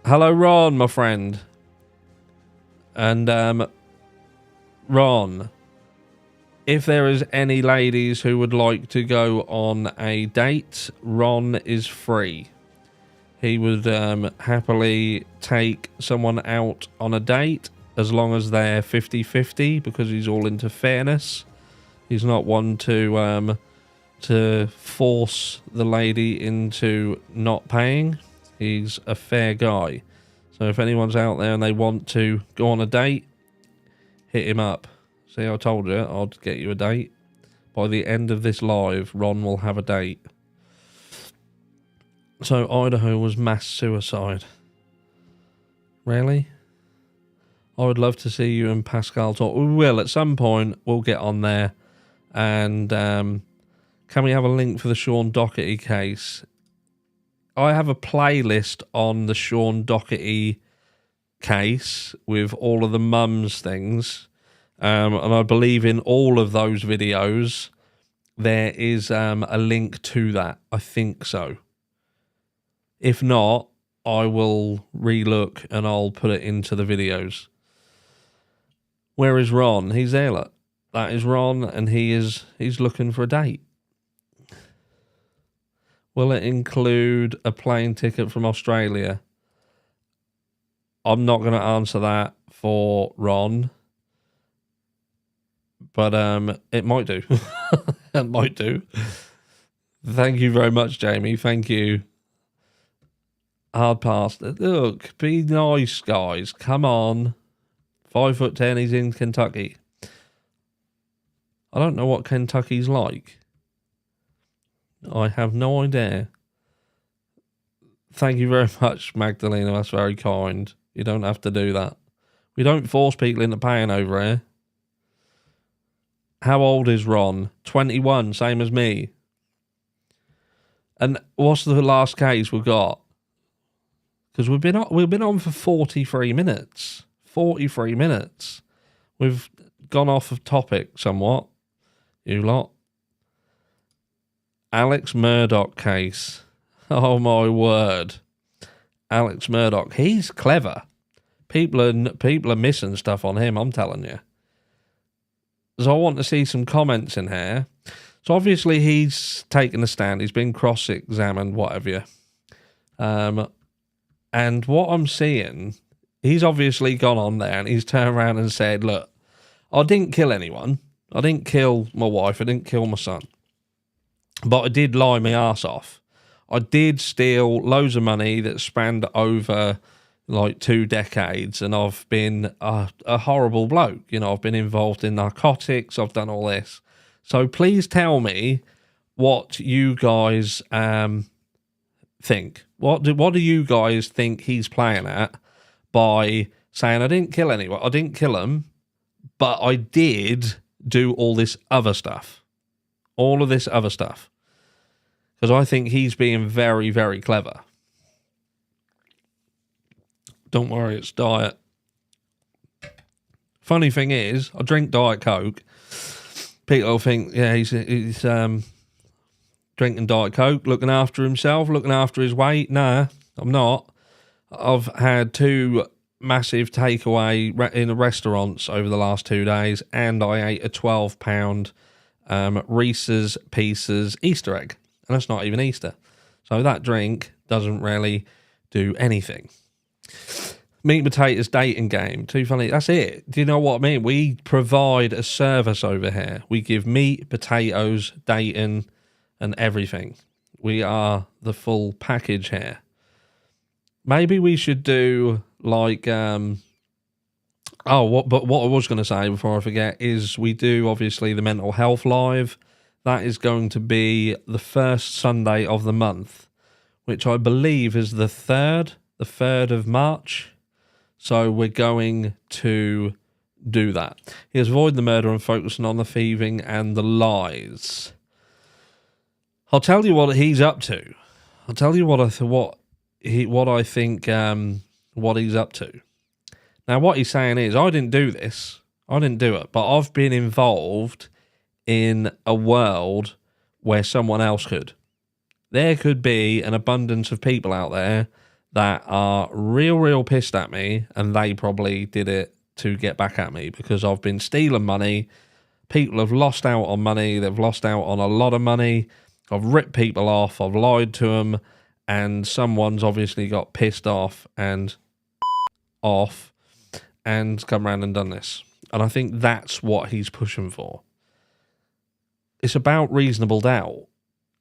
hello, Ron, my friend. And Ron, if there is any ladies who would like to go on a date, Ron is free. He would happily take someone out on a date as long as they're 50-50, because he's all into fairness. He's not one to force the lady into not paying. He's a fair guy. So if anyone's out there and they want to go on a date, hit him up. See, I told you I'd get you a date. By the end of this live, Ron will have a date. So Idaho was mass suicide. Really? I would love to see you and Pascal talk. We will at some point. We'll get on there. And can we have a link for the Sean Doherty case? I have a playlist on the Sean Doherty case with all of the mums things. And I believe in all of those videos, there is a link to that. I think so. If not, I will relook and I'll put it into the videos. Where is Ron? He's there, look. That is Ron, and he's looking for a date. Will it include a plane ticket from Australia? I'm not going to answer that for Ron. But it might do. It might do. Thank you very much, Jamie. Thank you. Hard pass. Look, be nice, guys. Come on. 5'10", he's in Kentucky. I don't know what Kentucky's like. I have no idea. Thank you very much, Magdalena. That's very kind. You don't have to do that. We don't force people into paying over here. How old is Ron? 21, same as me. And what's the last case we got? Because we've been on for 43 minutes. 43 minutes. We've gone off of topic somewhat. You lot. Alex Murdoch case. Oh my word. Alex Murdoch. He's clever. People are missing stuff on him, I'm telling you. So I want to see some comments in here. So obviously he's taken a stand. He's been cross-examined, whatever. And what I'm seeing, he's obviously gone on there and he's turned around and said, look, I didn't kill anyone. I didn't kill my wife. I didn't kill my son. But I did lie my arse off. I did steal loads of money that spanned over like 2 decades, and I've been a horrible bloke. You know, I've been involved in narcotics. I've done all this. So please tell me what you guys think. What do you guys think he's playing at by saying, I didn't kill anyone, I didn't kill him, but I did do all this other stuff. All of this other stuff. Because I think he's being very, very clever. Don't worry, it's diet. Funny thing is, I drink Diet Coke. People think, yeah, he's drinking Diet Coke, looking after himself, looking after his weight. Nah, I'm not. I've had 2 massive takeaway in restaurants over the last 2 days, and I ate a £12 Reese's Pieces Easter egg. And that's not even Easter. So that drink doesn't really do anything. Meat and potatoes dating game. Too funny. That's it. Do you know what I mean? We provide a service over here. We give meat, potatoes, dating, and everything. We are the full package here. Maybe we should do like what I was going to say before I forget is we do obviously the mental health live. That is going to be the first Sunday of the month, which I believe is the 3rd of March. So we're going to do that. He has avoided the murder and focusing on the thieving and the lies. I'll tell you what he's up to. I'll tell you what I think what he's up to. Now, what he's saying is, I didn't do this. I didn't do it, but I've been involved in a world where someone else could. There could be an abundance of people out there that are real pissed at me, and they probably did it to get back at me because I've been stealing money. People have lost out on money. They've lost out on a lot of money. I've ripped people off. I've lied to them, and someone's obviously got pissed off and come around and done this. And I think that's what he's pushing for. It's about reasonable doubt.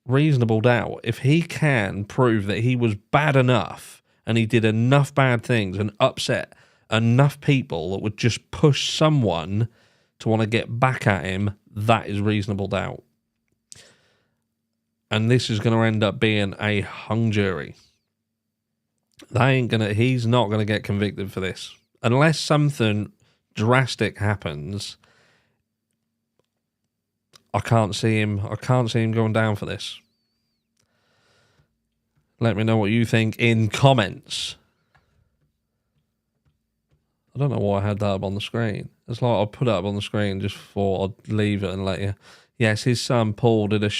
Reasonable doubt. If he can prove that he was bad enough and he did enough bad things and upset enough people that would just push someone to want to get back at him, that is reasonable doubt. And this is going to end up being a hung jury. He's not going to get convicted for this. Unless something drastic happens, I can't see him going down for this. Let me know what you think in comments. I don't know why I had that up on the screen. It's like I put it up on the screen just before I'd leave it and let you. Yes, his son Paul did a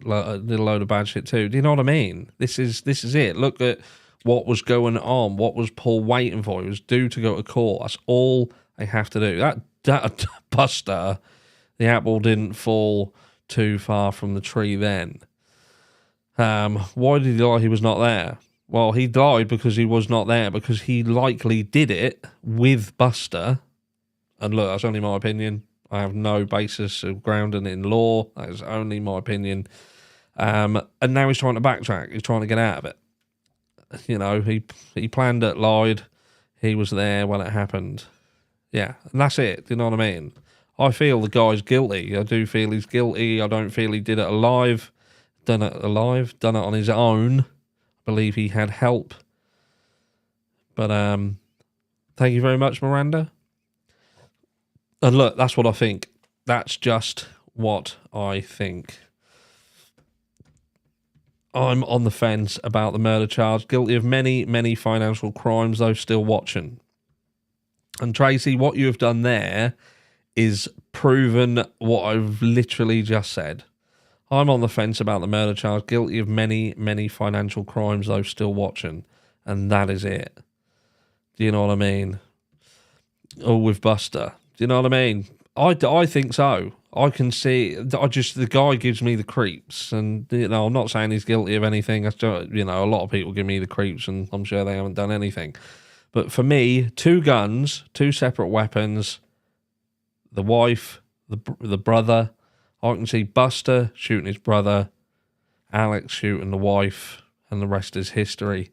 load of bad shit too. Do you know what I mean? This is it. Look at what was going on. What was Paul waiting for? He was due to go to court. That's all they have to do. That Buster, the apple didn't fall too far from the tree then. Why did he lie he was not there? Well, he died because he was not there, because he likely did it with Buster. And look, that's only my opinion. I have no basis of grounding in law. That is only my opinion. And now he's trying to backtrack. He's trying to get out of it. You know, he planned it, lied. He was there when it happened. Yeah, and that's it. Do you know what I mean? I feel the guy's guilty. I do feel he's guilty. I don't feel he did it alive. Done it on his own. I believe he had help. But thank you very much, Miranda. And look, that's what I think. That's just what I think. I'm on the fence about the murder charge. Guilty of many financial crimes, though still watching. And Tracy, what you have done there is proven what I've literally just said. I'm on the fence about the murder charge. Guilty of many financial crimes, though still watching. And that is it. Do you know what I mean? Oh, with Buster. Do you know what I mean? I think so. I can see. The guy gives me the creeps, and you know, I'm not saying he's guilty of anything. You know, a lot of people give me the creeps, and I'm sure they haven't done anything. But for me, 2 guns, 2 separate weapons, the wife, the brother. I can see Buster shooting his brother, Alex shooting the wife, and the rest is history.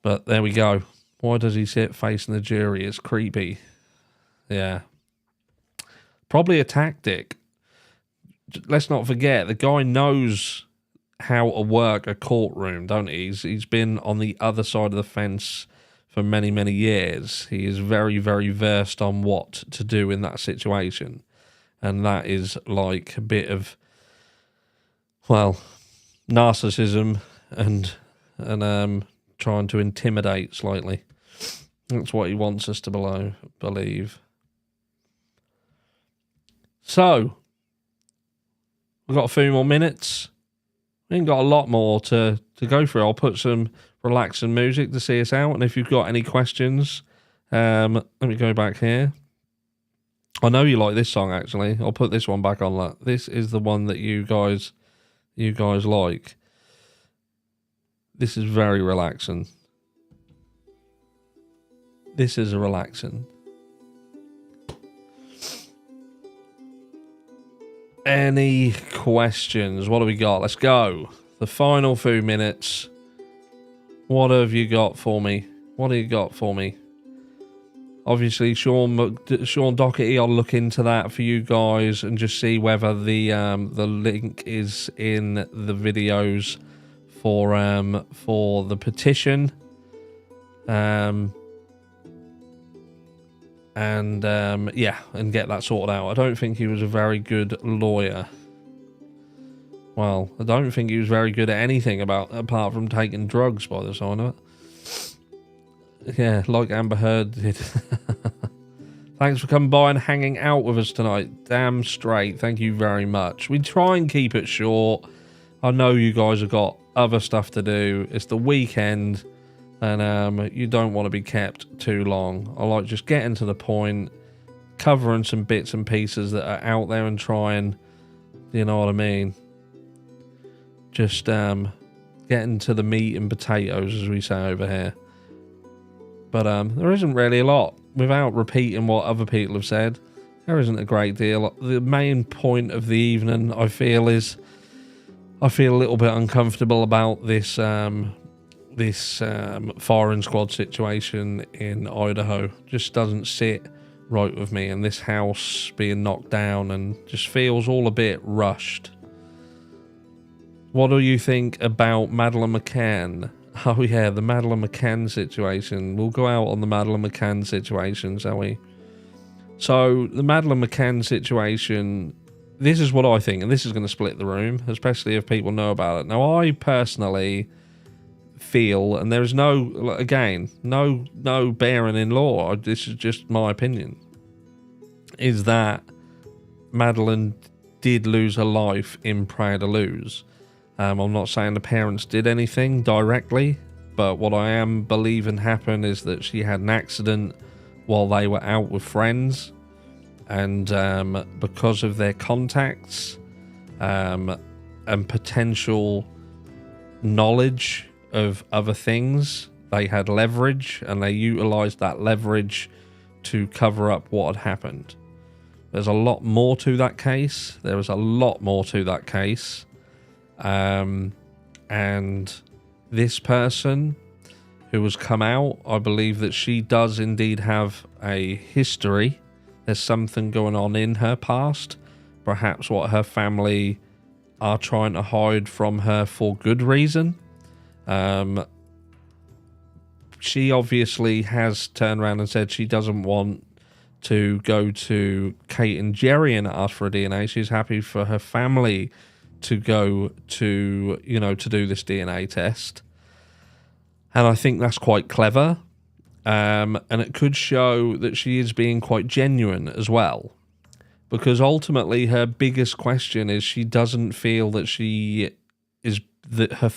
But there we go. Why does he sit facing the jury? It's creepy. Yeah. Probably a tactic. Let's not forget, the guy knows how to work a courtroom, don't he? He's been on the other side of the fence for many, many years. He is very, very versed on what to do in that situation. And that is like a bit of, well, narcissism and trying to intimidate slightly. That's what he wants us to believe. So, we've got a few more minutes. We ain't got a lot more to go through. I'll put some relaxing music to see us out. And if you've got any questions, let me go back here. I know you like this song, actually. I'll put this one back on that. This is the one that you guys like. This is very relaxing. This is a relaxing. Any questions? What do we got? Let's go. The final few minutes. What have you got for me? What do you got for me? Obviously, Sean Doherty, I'll look into that for you guys and just see whether the link is in the videos for the petition. Yeah, and get that sorted out. I don't think he was a very good lawyer. Well, I don't think he was very good at anything apart from taking drugs by the sign of it. Yeah, like Amber Heard did. Thanks for coming by and hanging out with us tonight. Damn straight. Thank you very much. We try and keep it short. I know you guys have got other stuff to do. It's the weekend. And you don't want to be kept too long. I like just getting to the point, covering some bits and pieces that are out there and trying, you know what I mean? Just getting to the meat and potatoes, as we say over here. But there isn't really a lot. Without repeating what other people have said, there isn't a great deal. The main point of the evening, I feel, is I feel a little bit uncomfortable about this firing squad situation in Idaho. Just doesn't sit right with me, and this house being knocked down and just feels all a bit rushed. What do you think about Madeleine McCann? Oh yeah, the Madeleine McCann situation. We'll go out on the Madeleine McCann situation, shall we? So the Madeleine McCann situation, this is what I think, and this is going to split the room, especially if people know about it. Now, I personally feel, and there is no bearing in law, this is just my opinion, is that Madeleine did lose her life in Praia da Luz. I'm not saying the parents did anything directly, but what I am believing happened is that she had an accident while they were out with friends, and because of their contacts and potential knowledge of other things, they had leverage, and they utilized that leverage to cover up what had happened. There's a lot more to that case. There is a lot more to that case. And this person who has come out, I believe that she does indeed have a history. There's something going on in her past, perhaps what her family are trying to hide from her for good reason. She obviously has turned around and said she doesn't want to go to Kate and Jerry and ask for a DNA. She's happy for her family to go to, to do this DNA test. And I think that's quite clever. And it could show that she is being quite genuine as well. Because ultimately her biggest question is she doesn't feel that that her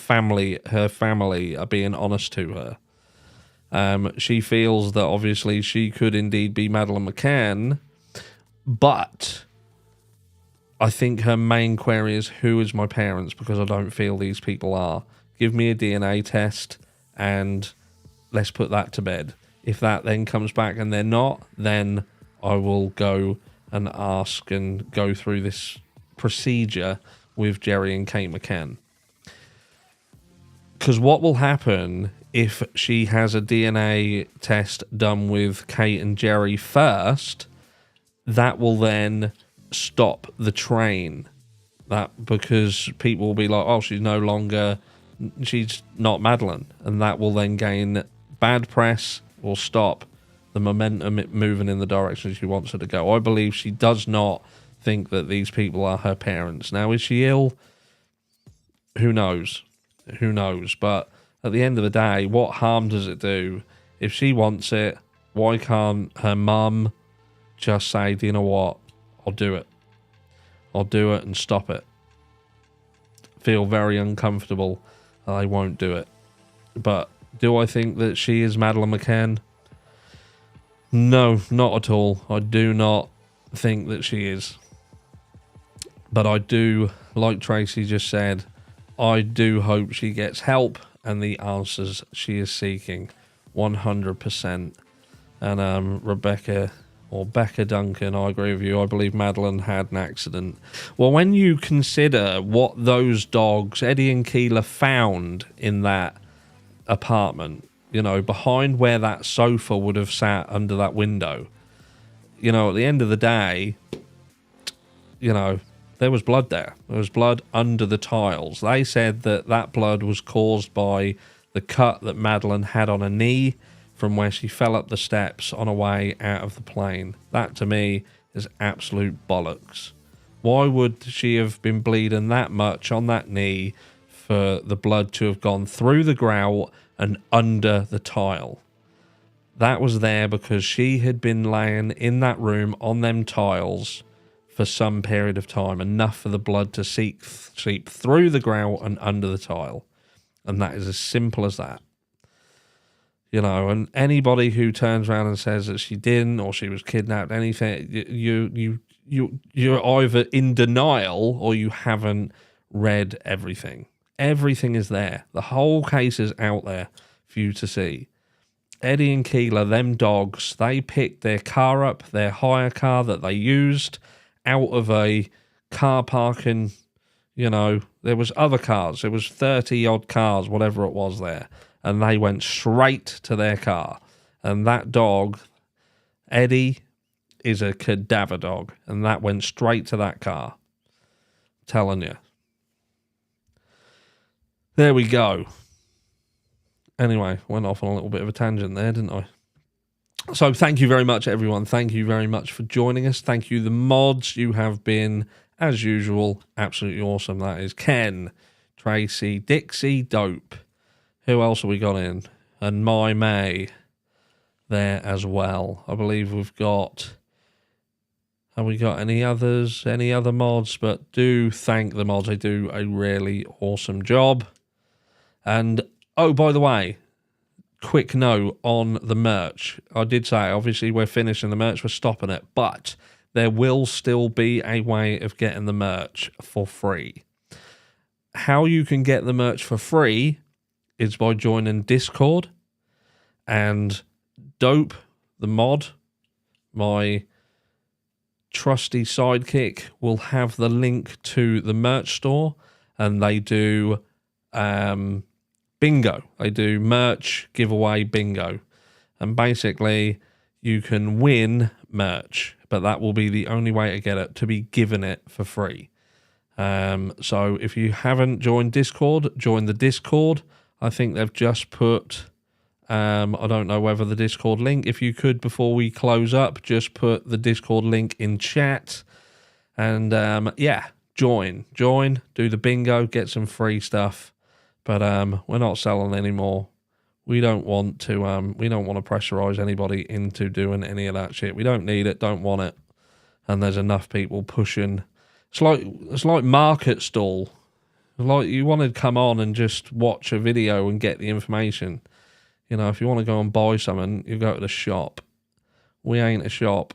family are being honest to her. She feels that obviously she could indeed be Madeleine McCann, but I think her main query is, who is my parents? Because I don't feel these people are. Give me a DNA test and let's put that to bed. If that then comes back and they're not, then I will go and ask and go through this procedure with Jerry and Kate McCann. Because what will happen if she has a DNA test done with Kate and Jerry first, that will then stop the train. That because people will be like, oh, she's not Madeline, and that will then gain bad press or stop the momentum moving in the direction she wants her to go. I believe she does not think that these people are her parents. Now, is she ill? Who knows? Who knows? But at the end of the day, what harm does it do? If she wants it, why can't her mum just say, do you know what? I'll do it. I'll do it and stop it. Feel very uncomfortable that I won't do it. But do I think that she is Madeleine McCann? No, not at all. I do not think that she is. But I do, like Tracy just said, I do hope she gets help and the answers she is seeking. 100%. And Rebecca or Becca Duncan, I agree with you. I believe Madeline had an accident. Well, when you consider what those dogs, Eddie and Keela, found in that apartment, you know, behind where that sofa would have sat under that window, you know, at the end of the day, you know, there was blood there. There was blood under the tiles. They said that that blood was caused by the cut that Madeline had on her knee from where she fell up the steps on her way out of the plane. That, to me, is absolute bollocks. Why would she have been bleeding that much on that knee for the blood to have gone through the grout and under the tile? That was there because she had been laying in that room on them tiles for some period of time, enough for the blood to seep through the grout and under the tile. And that is as simple as that. You know, and anybody who turns around and says that she didn't or she was kidnapped, anything, you're either in denial or you haven't read everything. Everything is there. The whole case is out there for you to see. Eddie and Keela, them dogs, they picked their car up, their hire car that they used, out of a car parking. You know, there was other cars. There was 30 odd cars, whatever it was there. And they went straight to their car. And that dog, Eddie, is a cadaver dog. And that went straight to that car. I'm telling you. There we go. Anyway, went off on a little bit of a tangent there, didn't I? So thank you very much, everyone. Thank you very much for joining us. Thank you, the mods. You have been, as usual, absolutely awesome. That is Ken, Tracy, Dixie, Dope. Who else have we got in? And My May there as well. I believe we've got... Have we got any others? Any other mods? But do thank the mods. They do a really awesome job. And, oh, by the way, quick note on the merch. I did say, obviously, we're finishing the merch. We're stopping it. But there will still be a way of getting the merch for free. How you can get the merch for free is by joining Discord, and Dope, the mod, my trusty sidekick, will have the link to the merch store, and they do bingo. They do merch giveaway bingo, and basically you can win merch, but that will be the only way to get it, to be given it for free. So if you haven't joined Discord, join the Discord. I think they've just put, I don't know whether the Discord link, if you could, before we close up, just put the Discord link in chat. And yeah, join, do the bingo, get some free stuff. But we're not selling anymore. We don't want to pressurize anybody into doing any of that shit. We don't need it, don't want it. And there's enough people pushing. It's like market stall. Like you want to come on and just watch a video and get the information. You know, if you want to go and buy something, you go to the shop. We ain't a shop,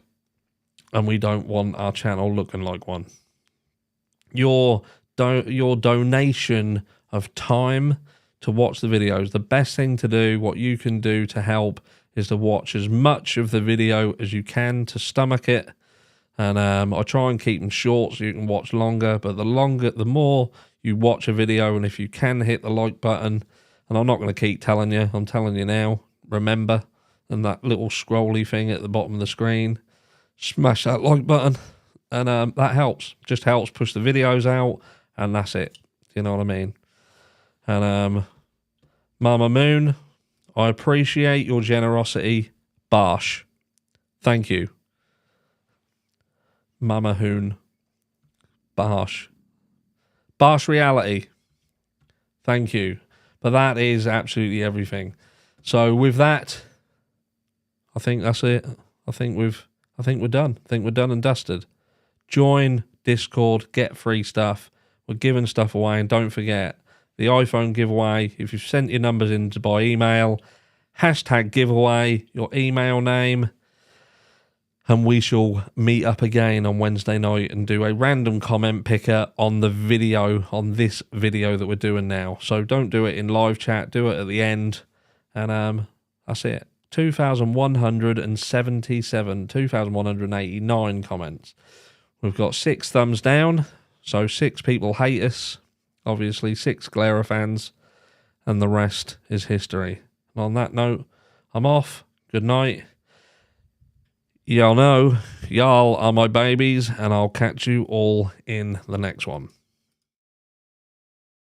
and we don't want our channel looking like one. Your donation of time to watch the videos, the best thing to do, what you can do to help, is to watch as much of the video as you can to stomach it. And I try and keep them short so you can watch longer, but the more you watch a video, and if you can hit the like button And I'm not going to keep telling you. I'm telling you now. Remember, and that little scrolly thing at the bottom of the screen. Smash that like button. And that helps. Just helps push the videos out. And that's it. You know what I mean? And Mama Moon, I appreciate your generosity. Barsh. Thank you. Mama Hoon. Barsh. Barsh Reality. Thank you. But that is absolutely everything. So with that, I think that's it. I think we're done. I think we're done and dusted. Join Discord, get free stuff. We're giving stuff away, and don't forget the iPhone giveaway. If you've sent your numbers in by email, hashtag giveaway, your email name, and we shall meet up again on Wednesday night and do a random comment picker on the video, on this video that we're doing now. So don't do it in live chat, do it at the end. And that's it. 2,189 comments. We've got 6 thumbs down, so 6 people hate us. Obviously, 6 Lyra fans, and the rest is history. And on that note, I'm off. Good night. Y'all know, y'all are my babies, and I'll catch you all in the next one.